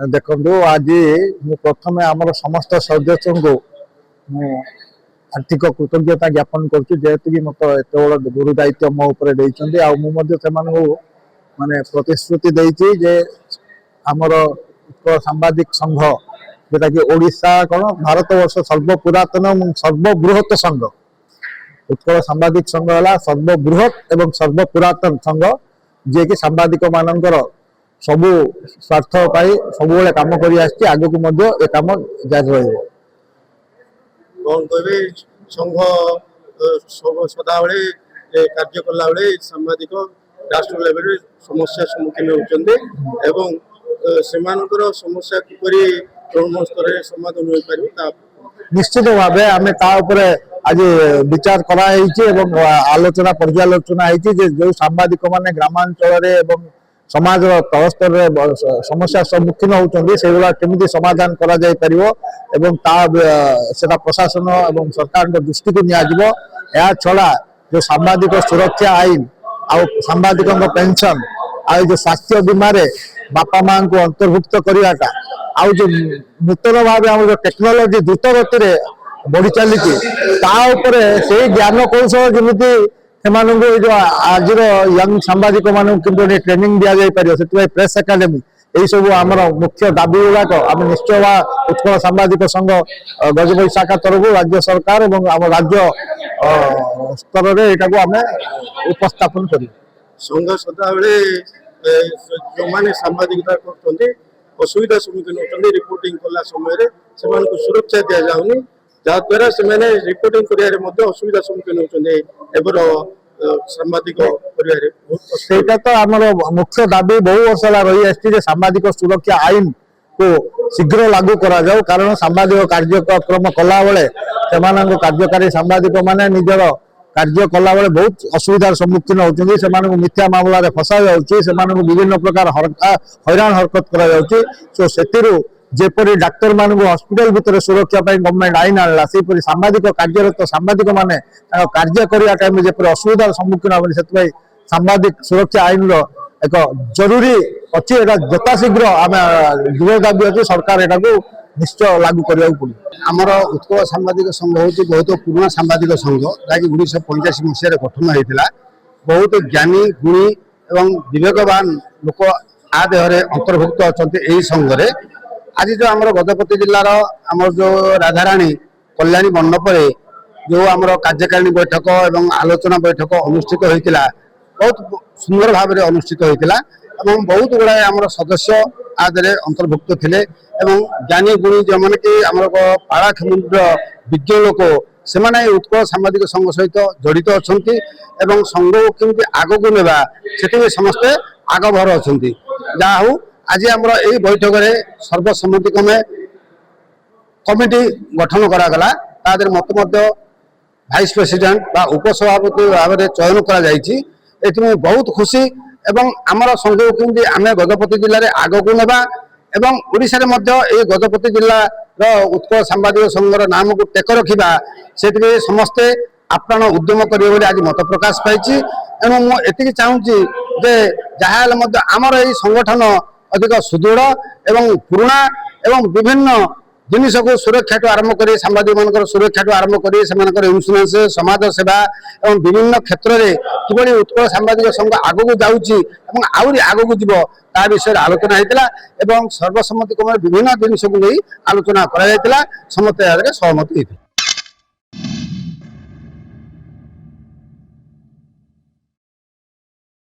ଦେଖନ୍ତୁ ଆଜି ମୁଁ ପ୍ରଥମେ ଆମର ସମସ୍ତ ସଦସ୍ୟଙ୍କୁ ମୁଁ ଆର୍ଥିକ କୃତଜ୍ଞତା ଜ୍ଞାପନ କରୁଛି ଯେହେତୁ କି ମୋତେ ଏତେ ବଡ଼ ଗୁରୁ ଦାୟିତ୍ୱ ମୋ ଉପରେ ଦେଇଛନ୍ତି ଆଉ ମୁଁ ମଧ୍ୟ ସେମାନଙ୍କୁ ମାନେ ପ୍ରତିଶ୍ରୁତି ଦେଇଛି ଯେ ଆମର ଉତ୍କଳ ସାମ୍ବାଦିକ ସଂଘ ଯେଉଁଟାକି ଓଡ଼ିଶା କ'ଣ ଭାରତବର୍ଷ ସର୍ବପୁରାତନ ଏବଂ ସର୍ବବୃହତ ସଂଘ ଉତ୍କଳ ସାମ୍ବାଦିକ ସଂଘ ହେଲା ସର୍ବବୃହତ ଏବଂ ସର୍ବପୁରାତନ ସଂଘ ଯିଏକି ସାମ୍ବାଦିକମାନଙ୍କର ସବୁ ସ୍ୱାର୍ଥ ପାଇଁ ସବୁବେଳେ କାମ କରି ଆସିଛି ଆଗକୁ ମଧ୍ୟ ଏ କାମ ଜାରି ରହିବ। କଣ କହିବେ ସଂଘ ସଦାବେଳେ କାର୍ଯ୍ୟ କଲା ବେଳେ ସାମ୍ବାଦିକ ରାଷ୍ଟ୍ର ଲେଭେଲରେ ସମସ୍ୟା ସମ୍ମୁଖୀନ ହେଉଛନ୍ତି ଏବଂ ସେମାନଙ୍କର ସମସ୍ୟା କିପରି ତୃଣମୂଳ ସ୍ତରରେ ସମାଧାନ ହୋଇପାରିବ ତା ନିଶ୍ଚିତ ଭାବେ ଆମେ ତା ଉପରେ ଆଜି ବିଚାର କରାଯାଇଛି ଏବଂ ଆଲୋଚନା ପର୍ଯ୍ୟାଲୋଚନା ହେଇଛି ଯେ ଯେଉଁ ସାମ୍ବାଦିକମାନେ ଗ୍ରାମାଞ୍ଚଳରେ ଏବଂ ସମାଜର ତଳ ସ୍ତରରେ ସମସ୍ୟା ସମ୍ମୁଖୀନ ହେଉଛନ୍ତି ସେଗୁଡ଼ା କେମିତି ସମାଧାନ କରାଯାଇପାରିବ ଏବଂ ସେଟା ପ୍ରଶାସନ ଏବଂ ସରକାରଙ୍କ ଦୃଷ୍ଟିକୁ ନିଆଯିବ। ଏହା ଛଡ଼ା ଯେଉଁ ସାମ୍ବାଦିକ ସୁରକ୍ଷା ଆଇନ ଆଉ ସାମ୍ବାଦିକଙ୍କ ପେନସନ ଆଉ ଯେଉଁ ସ୍ୱାସ୍ଥ୍ୟ ବୀମାରେ ବାପା ମାଆଙ୍କୁ ଅନ୍ତର୍ଭୁକ୍ତ କରିବାଟା ଆଉ ଯେଉଁ ନୂତନ ଭାବେ ଆମର ଯେଉଁ ଟେକ୍ନୋଲୋଜି ଦ୍ରୁତ ଗତିରେ ବଢ଼ି ଚାଲିଛି ତା ଉପରେ ସେଇ ଜ୍ଞାନ କୌଶଳ ଯେମିତି ସେମାନଙ୍କୁ ଏଇ ଯେଉଁ ଆଜିର ୟଙ୍ଗ ସାମ୍ବାଦିକମାନଙ୍କୁ କେମିତି ଟ୍ରେନିଂ ଦିଆଯାଇପାରିବ ସେଥିପାଇଁ ପ୍ରେସ୍ ଏକାଡେମୀ ଏହିସବୁ ଆମର ମୁଖ୍ୟ ଦାବି ଗୁଡ଼ାକ ଆମେ ନିଶ୍ଚୟ ବା ଉତ୍କଳ ସାମ୍ବାଦିକ ସଂଘ ଗଜପତି ଶାଖା ତରଫରୁ ରାଜ୍ୟ ସରକାର ଏବଂ ଆମ ରାଜ୍ୟ ସ୍ତରରେ ଏଇଟାକୁ ଆମେ ଉପସ୍ଥାପନ କରିବୁ। ସଂଘ ସଦାବେଳେ ଯେଉଁମାନେ ସାମ୍ବାଦିକତା କରୁଛନ୍ତି ଅସୁବିଧା ସମ୍ମୁଖୀନ ହେଉଛନ୍ତି ରିପୋର୍ଟିଂ କଲା ସମୟରେ ସେମାନଙ୍କୁ ସୁରକ୍ଷା ଦିଆଯାଉନି ଯାହାଦ୍ୱାରା ସେମାନେ ରିପୋର୍ଟିଂ କରିବାରେ ମଧ୍ୟ ଅସୁବିଧା ସମ୍ମୁଖୀନ ହେଉଛନ୍ତି ଏବେର ସାମ୍ବାଦିକ କରିବାରେ। ସେଇଟା ତ ଆମର ମୁଖ୍ୟ ଦାବି ବହୁ ବର୍ଷ ହେଲା ରହିଆସିଛି ଯେ ସାମ୍ବାଦିକ ସୁରକ୍ଷା ଆଇନକୁ ଶୀଘ୍ର ଲାଗୁ କରାଯାଉ କାରଣ ସାମ୍ବାଦିକ କାର୍ଯ୍ୟକ୍ରମ କଲାବେଳେ ସେମାନଙ୍କ କାର୍ଯ୍ୟକାରୀ ସାମ୍ବାଦିକମାନେ ନିଜର କାର୍ଯ୍ୟ କଲାବେଳେ ବହୁତ ଅସୁବିଧାର ସମ୍ମୁଖୀନ ହେଉଛନ୍ତି ସେମାନଙ୍କୁ ମିଥ୍ୟା ମାମଲାରେ ଫସାଯାଉଛି ସେମାନଙ୍କୁ ବିଭିନ୍ନ ପ୍ରକାର ହଇରାଣ ହରକତ କରାଯାଉଛି ସୋ ସେଥିରୁ ଯେପରି ଡାକ୍ତରମାନଙ୍କୁ ହସ୍ପିଟାଲ ଭିତରେ ସୁରକ୍ଷା ପାଇଁ ଗଭର୍ଣ୍ଣମେଣ୍ଟ ଆଇନ ଆଣିଲା ସେହିପରି ସାମ୍ବାଦିକ କାର୍ଯ୍ୟରତ ସାମ୍ବାଦିକମାନେ ତାଙ୍କ କାର୍ଯ୍ୟ କରିବା ଟାଇମରେ ଯେପରି ଅସୁବିଧାର ସମ୍ମୁଖୀନ ହେବନି ସେଥିପାଇଁ ସାମ୍ବାଦିକ ସୁରକ୍ଷା ଆଇନର ଏକ ଜରୁରୀ ଅଛି ଏଇଟା ଯଥାଶୀଘ୍ର ଆମେ ଦୃଢ଼ ଦାବି ଅଛି ସରକାର ଏଟାକୁ ନିଶ୍ଚୟ ଲାଗୁ କରିବାକୁ ପଡ଼ିବ। ଆମର ଉତ୍କଳ ସାମ୍ବାଦିକ ସଂଘ ହେଉଛି ବହୁତ ପୁରୁଣା ସାମ୍ବାଦିକ ସଂଘ ଯାହାକି 1985 ମସିହାରେ ଗଠନ ହୋଇଥିଲା। ବହୁତ ଜ୍ଞାନୀ ଗୁଣୀ ଏବଂ ବିବେକବାନ ଲୋକ ଆ ଦେହରେ ଅନ୍ତର୍ଭୁକ୍ତ ଅଛନ୍ତି ଏହି ସଂଘରେ। ଆଜି ଯେଉଁ ଆମର ଗଜପତି ଜିଲ୍ଲାର ଆମର ଯେଉଁ ରାଧାରାଣୀ କଲ୍ୟାଣୀ ମଣ୍ଡପରେ ଯେଉଁ ଆମର କାର୍ଯ୍ୟକାରିଣୀ ବୈଠକ ଏବଂ ଆଲୋଚନା ବୈଠକ ଅନୁଷ୍ଠିତ ହୋଇଥିଲା ବହୁତ ସୁନ୍ଦର ଭାବରେ ଅନୁଷ୍ଠିତ ହୋଇଥିଲା ଏବଂ ବହୁତ ଗୁଡ଼ାଏ ଆମର ସଦସ୍ୟ ଆ ଦେହରେ ଅନ୍ତର୍ଭୁକ୍ତ ଥିଲେ ଏବଂ ଜ୍ଞାନୀ ଗୁଣୀ ଯେଉଁମାନେ କି ଆମର ପାଳାଖେମୁଣ୍ଡର ବିଜ୍ଞ ଲୋକ ସେମାନେ ଉତ୍କଳ ସାମ୍ବାଦିକ ସଂଘ ସହିତ ଜଡ଼ିତ ଅଛନ୍ତି ଏବଂ ସଂଘକୁ କେମିତି ଆଗକୁ ନେବା ସେଥିପାଇଁ ସମସ୍ତେ ଆଗଭର ଅଛନ୍ତି। ଯାହା ହଉ ଆଜି ଆମର ଏହି ବୈଠକରେ ସର୍ବସମ୍ମତିକ୍ରମେ କମିଟି ଗଠନ କରାଗଲା ତା ଦେହରେ ମୋତେ ମଧ୍ୟ ଭାଇସ୍ ପ୍ରେସିଡେଣ୍ଟ ବା ଉପସଭାପତି ଭାବରେ ଚୟନ କରାଯାଇଛି। ଏଥିପାଇଁ ବହୁତ ଖୁସି ଏବଂ ଆମର ସଂଘକୁ କେମିତି ଆମେ ଗଜପତି ଜିଲ୍ଲାରେ ଆଗକୁ ନେବା ଏବଂ ଓଡ଼ିଶାରେ ମଧ୍ୟ ଏହି ଗଜପତି ଜିଲ୍ଲାର ଉତ୍କଳ ସାମ୍ବାଦିକ ସଂଘର ନାମକୁ ଟେକ ରଖିବା ସେଥିପାଇଁ ସମସ୍ତେ ଆପ୍ରାଣ ଉଦ୍ୟମ କରିବେ ବୋଲି ଆଜି ମତ ପ୍ରକାଶ ପାଇଛି ଏବଂ ମୁଁ ଏତିକି ଚାହୁଁଛି ଯେ ଯାହା ହେଲେ ମଧ୍ୟ ଆମର ଏହି ସଂଗଠନ ଅଧିକ ସୁଦୃଢ଼ ଏବଂ ପୁରୁଣା ଏବଂ ବିଭିନ୍ନ ଜିନିଷକୁ ସୁରକ୍ଷାଠୁ ଆରମ୍ଭ କରି ସାମ୍ବାଦିକମାନଙ୍କର ସୁରକ୍ଷାଠୁ ଆରମ୍ଭ କରି ସେମାନଙ୍କର ଇନ୍ସୁରାନ୍ସ ସମାଜ ସେବା ଏବଂ ବିଭିନ୍ନ କ୍ଷେତ୍ରରେ କିଭଳି ଉତ୍କଳ ସାମ୍ବାଦିକ ସଂଘ ଆଗକୁ ଯାଉଛି ଏବଂ ଆହୁରି ଆଗକୁ ଯିବ ତା ବିଷୟରେ ଆଲୋଚନା ହୋଇଥିଲା ଏବଂ ସର୍ବସମ୍ମତିକ୍ରମେ ବିଭିନ୍ନ ଜିନିଷକୁ ନେଇ ଆଲୋଚନା କରାଯାଇଥିଲା ସମସ୍ତେ ଏହାରେ ସହମତି ହୋଇଥିଲା।